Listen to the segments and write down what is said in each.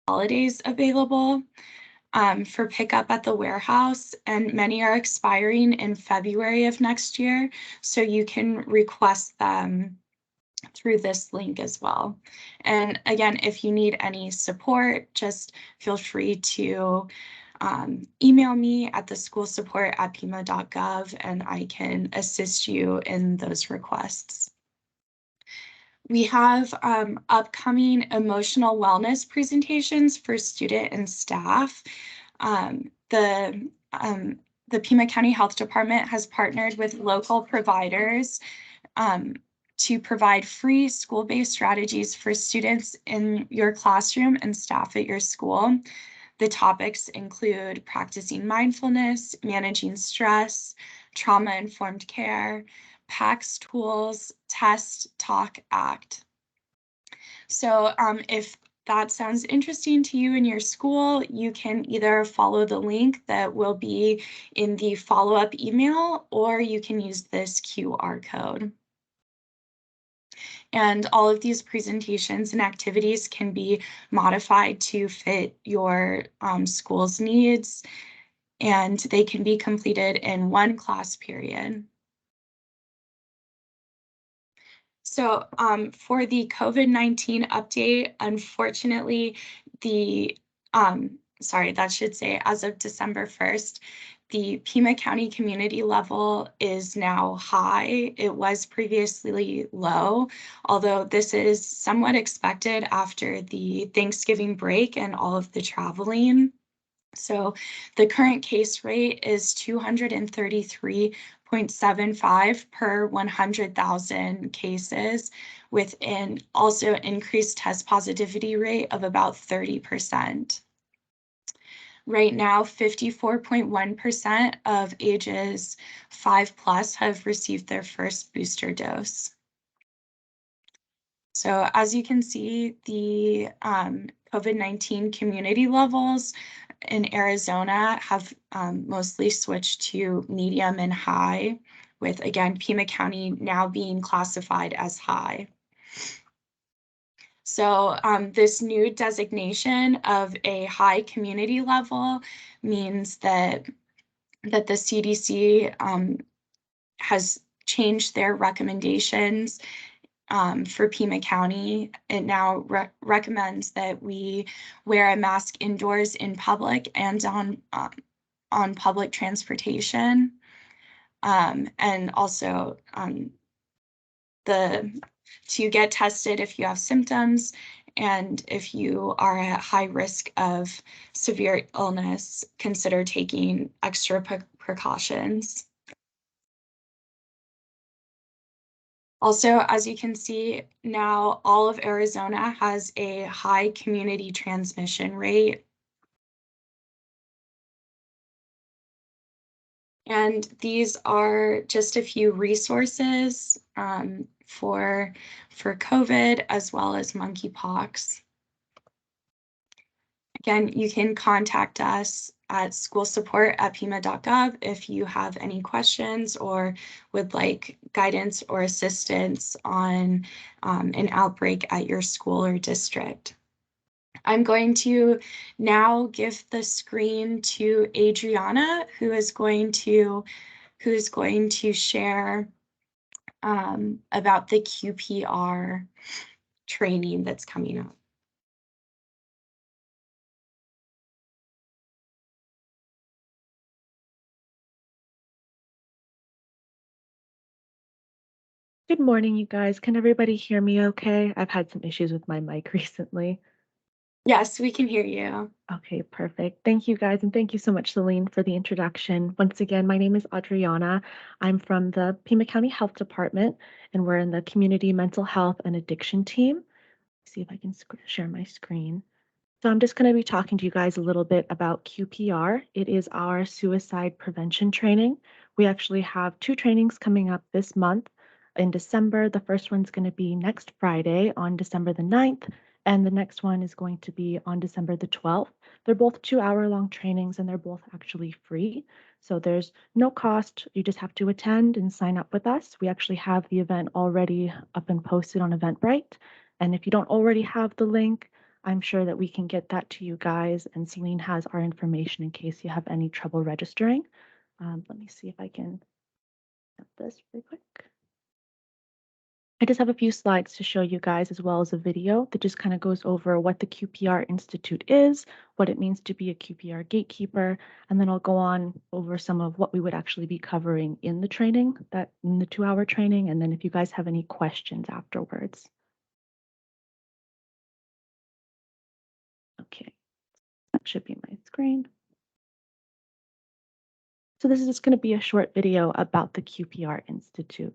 holidays available for pickup at the warehouse, and many are expiring in February of next year, so you can request them through this link as well. And again, if you need any support, just feel free to email me at theschoolsupport@pima.gov, and I can assist you in those requests. We have upcoming emotional wellness presentations for student and staff. The Pima County Health Department has partnered with local providers to provide free school-based strategies for students in your classroom and staff at your school. The topics include practicing mindfulness, managing stress, trauma-informed care, PACS tools, test, talk, act. So if that sounds interesting to you in your school, you can either follow the link that will be in the follow-up email, or you can use this QR code. And all of these presentations and activities can be modified to fit your school's needs, and they can be completed in one class period. So for the COVID-19 update, unfortunately, that should say as of December 1st, the Pima County community level is now high. It was previously low, although this is somewhat expected after the Thanksgiving break and all of the traveling. So the current case rate is 233.75 per 100,000 cases, with an also increased test positivity rate of about 30%. Right now, 54.1% of ages 5+ have received their first booster dose. So as you can see, the COVID-19 community levels in Arizona have mostly switched to medium and high, with, again, Pima County now being classified as high. So this new designation of a high community level means that the CDC has changed their recommendations for Pima County. It now recommends that we wear a mask indoors in public and on public transportation, and also to get tested if you have symptoms, and if you are at high risk of severe illness, consider taking extra precautions. Also, as you can see, now all of Arizona has a high community transmission rate. And these are just a few resources for COVID, as well as monkeypox. Again, you can contact us at schoolsupport@pima.gov if you have any questions or would like guidance or assistance on an outbreak at your school or district. I'm going to now give the screen to Adriana, who is going to share about the QPR training that's coming up. Good morning, you guys. Can everybody hear me okay? I've had some issues with my mic recently. Yes, we can hear you. Okay, perfect. Thank you guys, and thank you so much, Celine, for the introduction. Once again, my name is Adriana. I'm from the Pima County Health Department, and we're in the Community Mental Health and Addiction team. Let's see if I can share my screen. So I'm just going to be talking to you guys a little bit about QPR. It is our suicide prevention training. We actually have 2 trainings coming up this month. In December, the first one's going to be next Friday on December the 9th, and the next one is going to be on December the 12th. They're both 2-hour-long trainings, and they're both actually free. So there's no cost. You just have to attend and sign up with us. We actually have the event already up and posted on Eventbrite. And if you don't already have the link, I'm sure that we can get that to you guys, and Celine has our information in case you have any trouble registering. Let me see if I can get this really quick. I just have a few slides to show you guys, as well as a video that just kind of goes over what the QPR Institute is, what it means to be a QPR gatekeeper, and then I'll go on over some of what we would actually be covering in the training, that in the 2-hour training, and then if you guys have any questions afterwards. Okay, that should be my screen. So this is just going to be a short video about the QPR Institute.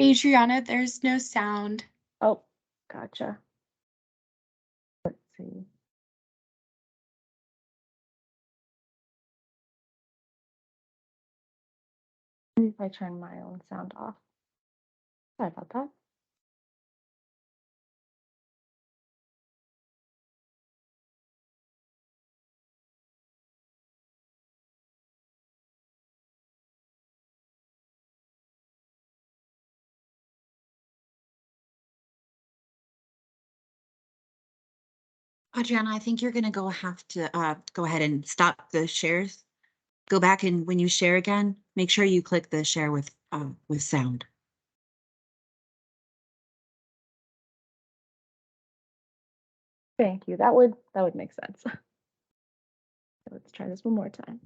Adriana, there's no sound. Oh, gotcha. Let's see. Maybe if I turn my own sound off. Sorry about that. Adriana, I think you're gonna have to go ahead and stop the shares. Go back, and when you share again, make sure you click the share with sound. Thank you. That would make sense. Let's try this one more time.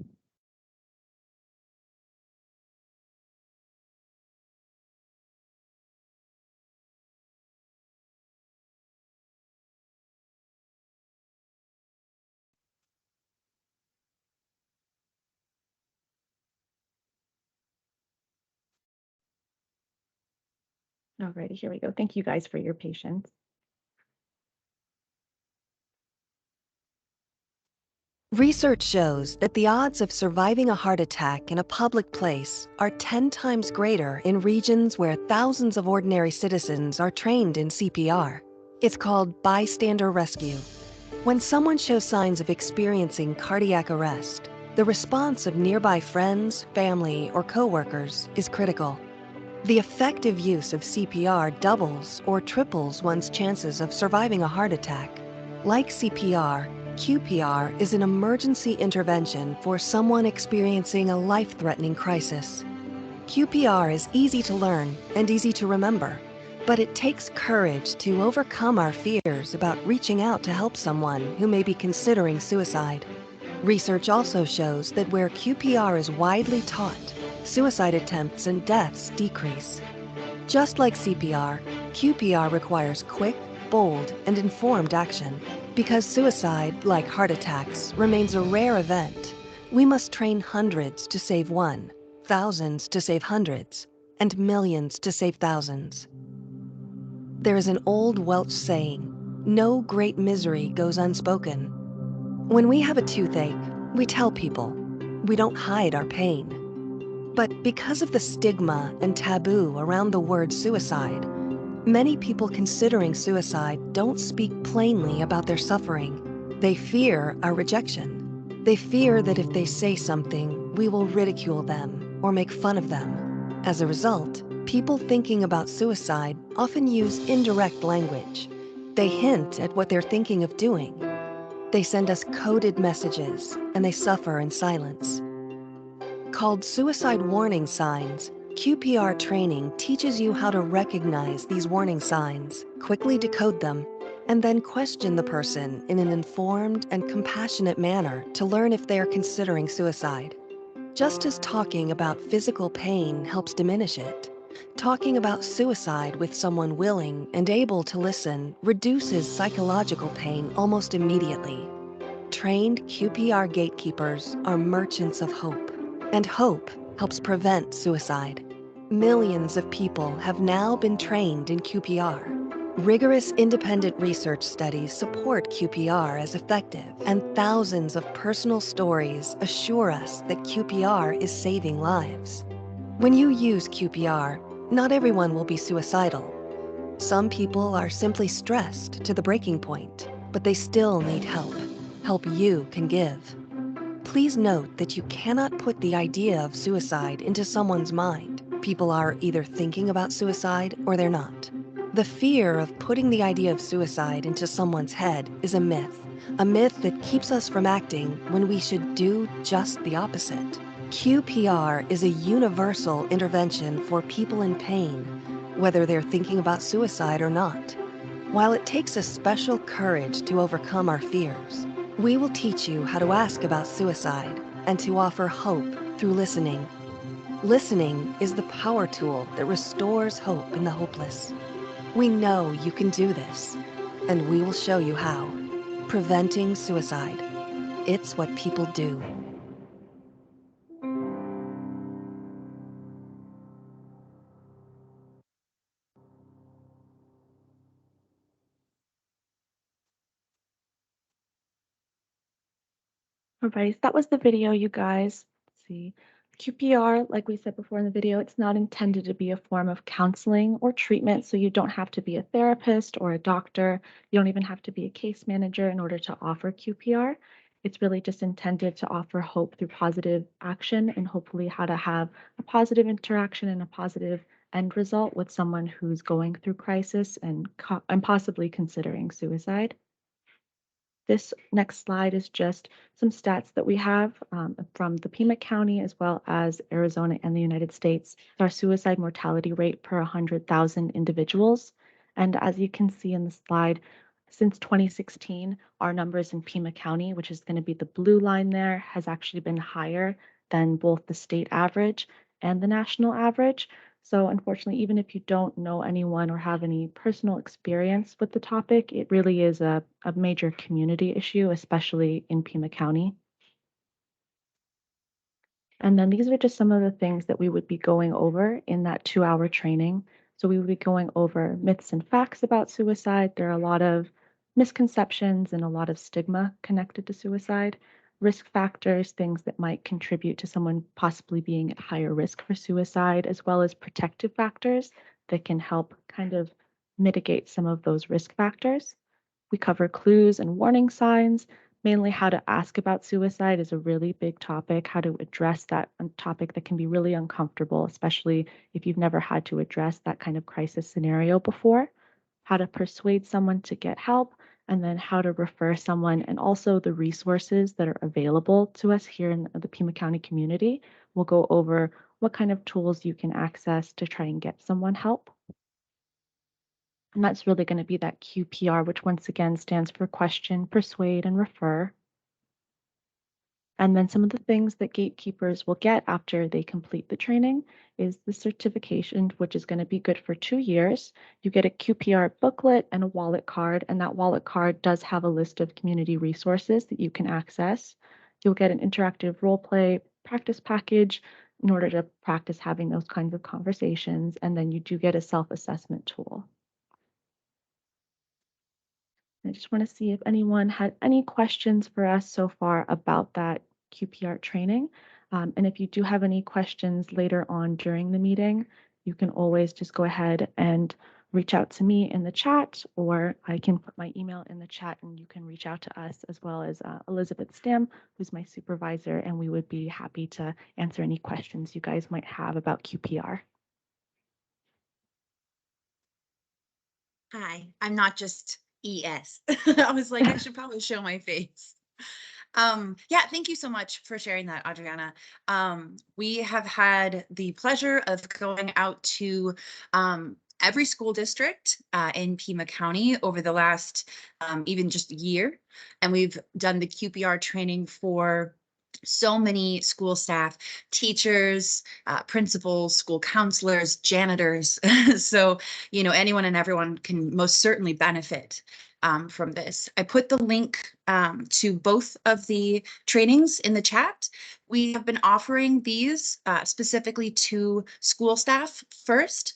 Alrighty, here we go. Thank you guys for your patience. Research shows that the odds of surviving a heart attack in a public place are 10 times greater in regions where thousands of ordinary citizens are trained in CPR. It's called bystander rescue. When someone shows signs of experiencing cardiac arrest, the response of nearby friends, family, or coworkers is critical. The effective use of CPR doubles or triples one's chances of surviving a heart attack. Like CPR, QPR is an emergency intervention for someone experiencing a life-threatening crisis. QPR is easy to learn and easy to remember, but it takes courage to overcome our fears about reaching out to help someone who may be considering suicide. Research also shows that where QPR is widely taught, suicide attempts and deaths decrease. Just like CPR, QPR requires quick, bold, and informed action. Because suicide, like heart attacks, remains a rare event, we must train hundreds to save one, thousands to save hundreds, and millions to save thousands. There is an old Welsh saying, "No great misery goes unspoken." When we have a toothache, we tell people. We don't hide our pain. But because of the stigma and taboo around the word suicide, many people considering suicide don't speak plainly about their suffering. They fear our rejection. They fear that if they say something, we will ridicule them or make fun of them. As a result, people thinking about suicide often use indirect language. They hint at what they're thinking of doing. They send us coded messages, and they suffer in silence. Called suicide warning signs, QPR training teaches you how to recognize these warning signs, quickly decode them, and then question the person in an informed and compassionate manner to learn if they are considering suicide. Just as talking about physical pain helps diminish it, talking about suicide with someone willing and able to listen reduces psychological pain almost immediately. Trained QPR gatekeepers are merchants of hope. And hope helps prevent suicide. Millions of people have now been trained in QPR. Rigorous independent research studies support QPR as effective, and thousands of personal stories assure us that QPR is saving lives. When you use QPR, not everyone will be suicidal. Some people are simply stressed to the breaking point, but they still need help. Help you can give. Please note that you cannot put the idea of suicide into someone's mind. People are either thinking about suicide or they're not. The fear of putting the idea of suicide into someone's head is a myth that keeps us from acting when we should do just the opposite. QPR is a universal intervention for people in pain, whether they're thinking about suicide or not. While it takes a special courage to overcome our fears, we will teach you how to ask about suicide and to offer hope through listening. Listening is the power tool that restores hope in the hopeless. We know you can do this, and we will show you how. Preventing suicide. It's what people do. All right, so that was the video, you guys. Let's see. QPR, like we said before in the video, it's not intended to be a form of counseling or treatment, so you don't have to be a therapist or a doctor. You don't even have to be a case manager in order to offer QPR. It's really just intended to offer hope through positive action and hopefully how to have a positive interaction and a positive end result with someone who's going through crisis and possibly considering suicide. This next slide is just some stats that we have from the Pima County as well as Arizona and the United States. Our suicide mortality rate per 100,000 individuals. And as you can see in the slide, since 2016, our numbers in Pima County, which is going to be the blue line there, has actually been higher than both the state average and the national average. So unfortunately, even if you don't know anyone or have any personal experience with the topic, it really is a major community issue, especially in Pima County. And then these are just some of the things that we would be going over in that 2-hour training. So we would be going over myths and facts about suicide. There are a lot of misconceptions and a lot of stigma connected to suicide. Risk factors, things that might contribute to someone possibly being at higher risk for suicide, as well as protective factors that can help kind of mitigate some of those risk factors. We cover clues and warning signs. Mainly how to ask about suicide is a really big topic, how to address that topic that can be really uncomfortable, especially if you've never had to address that kind of crisis scenario before, how to persuade someone to get help, and then how to refer someone, and also the resources that are available to us here in the Pima County community. We'll go over what kind of tools you can access to try and get someone help. And that's really going to be that QPR, which once again stands for question, persuade, and refer. And then some of the things that gatekeepers will get after they complete the training is the certification, which is going to be good for 2 years. You get a QPR booklet and a wallet card, and that wallet card does have a list of community resources that you can access. You'll get an interactive role play practice package in order to practice having those kinds of conversations, and then you do get a self-assessment tool. I just want to see if anyone had any questions for us so far about that QPR training. And if you do have any questions later on during the meeting, you can always just go ahead and reach out to me in the chat, or I can put my email in the chat and you can reach out to us, as well as Elizabeth Stam, who's my supervisor, and we would be happy to answer any questions you guys might have about QPR. Hi, I'm not just ES. I was like, I should probably show my face. Yeah, thank you so much for sharing that, Adriana. We have had the pleasure of going out to every school district in Pima County over the last even just year. And we've done the QPR training for so many school staff, teachers, principals, school counselors, janitors. So, anyone and everyone can most certainly benefit from this. I put the link to both of the trainings in the chat. We have been offering these specifically to school staff first.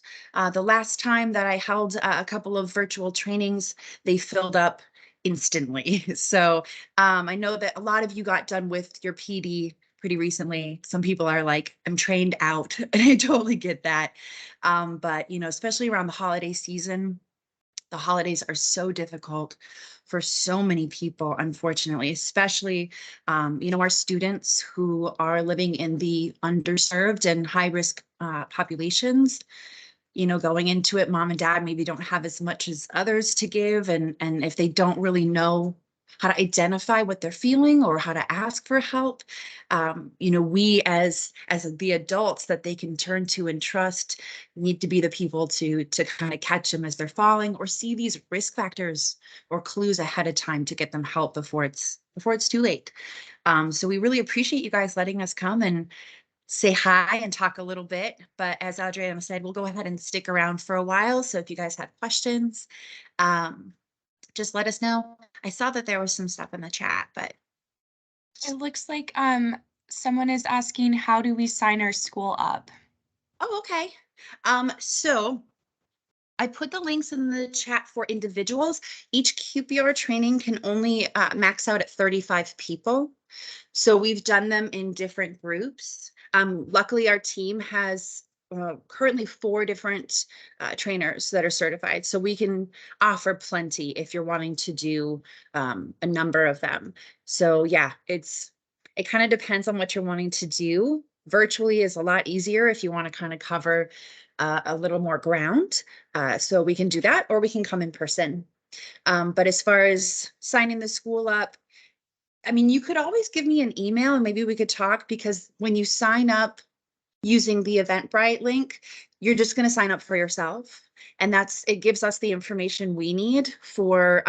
The last time that I held a couple of virtual trainings, they filled up instantly. So I know that a lot of you got done with your PD pretty recently. Some people are like, I'm trained out, and I totally get that. But, you know, especially around the holiday season, the holidays are so difficult for so many people, unfortunately, especially, you know, our students who are living in the underserved and high risk populations. You know, going into it, mom and dad maybe don't have as much as others to give. And if they don't really know how to identify what they're feeling or how to ask for help, you know, we as the adults that they can turn to and trust need to be the people to kind of catch them as they're falling, or see these risk factors or clues ahead of time to get them help before it's too late. So we really appreciate you guys letting us come and say hi and talk a little bit. But as Adriana said, we'll go ahead and stick around for a while. So if you guys have questions, just let us know. I saw that there was some stuff in the chat, but It looks like someone is asking, how do we sign our school up? oh, okay. So I put the links in the chat for individuals. Each QPR training can only max out at 35 people. So we've done them in different groups. Luckily, our team has currently 4 different trainers that are certified. So we can offer plenty if you're wanting to do a number of them. So yeah, it kind of depends on what you're wanting to do. Virtually is a lot easier if you want to kind of cover a little more ground. So we can do that, or we can come in person. But as far as signing the school up, I mean, you could always give me an email and maybe we could talk, because when you sign up using the Eventbrite link, you're just going to sign up for yourself. And it gives us the information we need for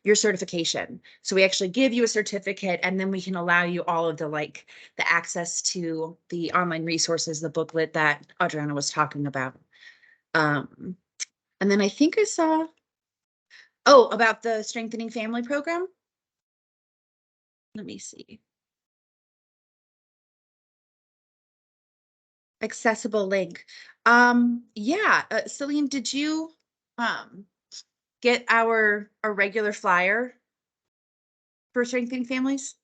your certification. So we actually give you a certificate, and then we can allow you all of the access to the online resources, the booklet that Adriana was talking about. And then I think I saw, oh, about the Strengthening Family Program. Let me see. Accessible link. Yeah, Celine, did you get our regular flyer for Strengthening Families?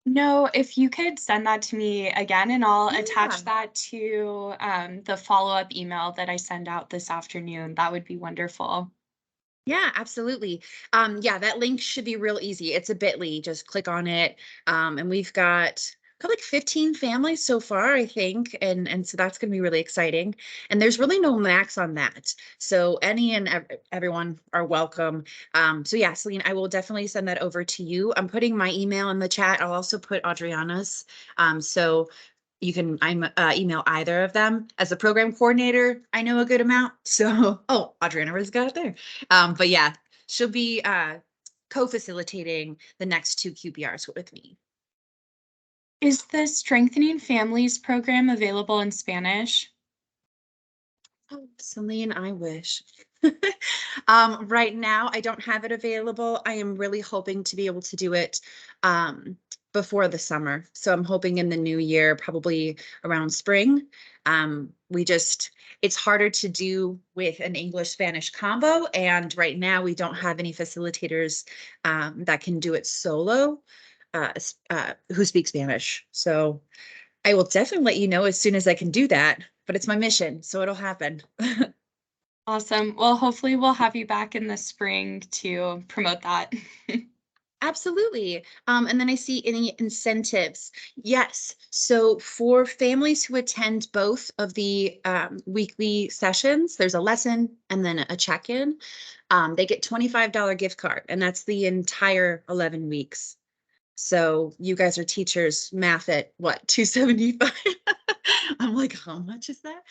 No, if you could send that to me again, and I'll Yeah. attach that to the follow-up email that I send out this afternoon. That would be wonderful. Yeah, absolutely. Yeah, that link should be real easy. It's a bit.ly, just click on it. And we've got like 15 families so far, I think. And so that's gonna be really exciting. And there's really no max on that. So any and everyone are welcome. So yeah, Celine, I will definitely send that over to you. I'm putting my email in the chat. I'll also put Adriana's. So you can email either of them. As a program coordinator, I know a good amount. So, oh, Adriana has got it there. But yeah, she'll be co-facilitating the next 2 QPRs with me. Is the Strengthening Families program available in Spanish? Oh, Celine, I wish. Right now, I don't have it available. I am really hoping to be able to do it before the summer. So I'm hoping in the new year, probably around spring. It's harder to do with an English-Spanish combo. And right now we don't have any facilitators that can do it solo who speak Spanish. So I will definitely let you know as soon as I can do that, but it's my mission, so it'll happen. Awesome. Well, hopefully we'll have you back in the spring to promote that. Absolutely. And then I see any incentives. Yes. So for families who attend both of the weekly sessions, there's a lesson and then a check-in. They get $25 gift card, and that's the entire 11 weeks. So you guys are teachers, math at what, 275? I'm like, how much is that?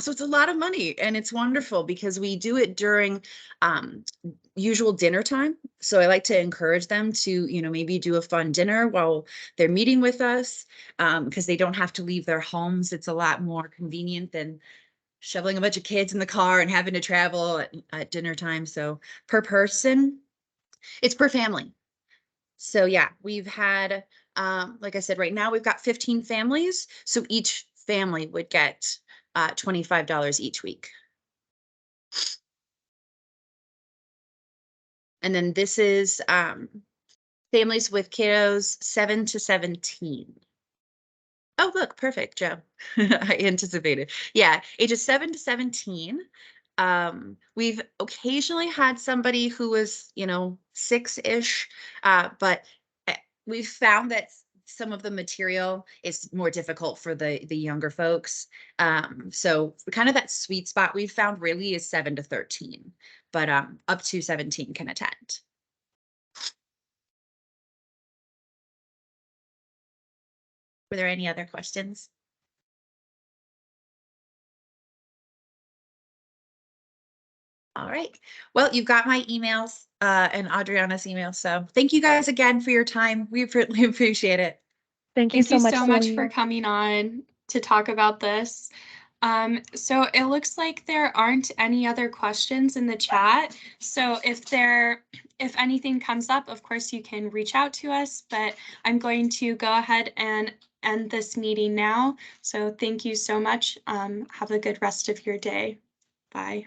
So it's a lot of money, and it's wonderful because we do it during usual dinner time. So I like to encourage them to, maybe do a fun dinner while they're meeting with us, because they don't have to leave their homes. It's a lot more convenient than shoveling a bunch of kids in the car and having to travel at dinner time. So per person, it's per family. So yeah, we've had, like I said, right now we've got 15 families. So each family would get $25 each week. And then this is families with kiddos 7 to 17. Oh, look, perfect, Joe. I anticipated. Yeah, ages 7 to 17. We've occasionally had somebody who was, 6-ish, but we've found that some of the material is more difficult for the younger folks. So kind of that sweet spot we've found really is 7 to 13, but up to 17 can attend. Were there any other questions? All right. Well, you've got my emails and Adriana's email. So thank you guys again for your time. We really appreciate it. Thank you Thank you so much, so much for Celine. coming on to talk about this. So it looks like there aren't any other questions in the chat. So if anything comes up, of course, you can reach out to us, but I'm going to go ahead and end this meeting now. So thank you so much. Have a good rest of your day. Bye.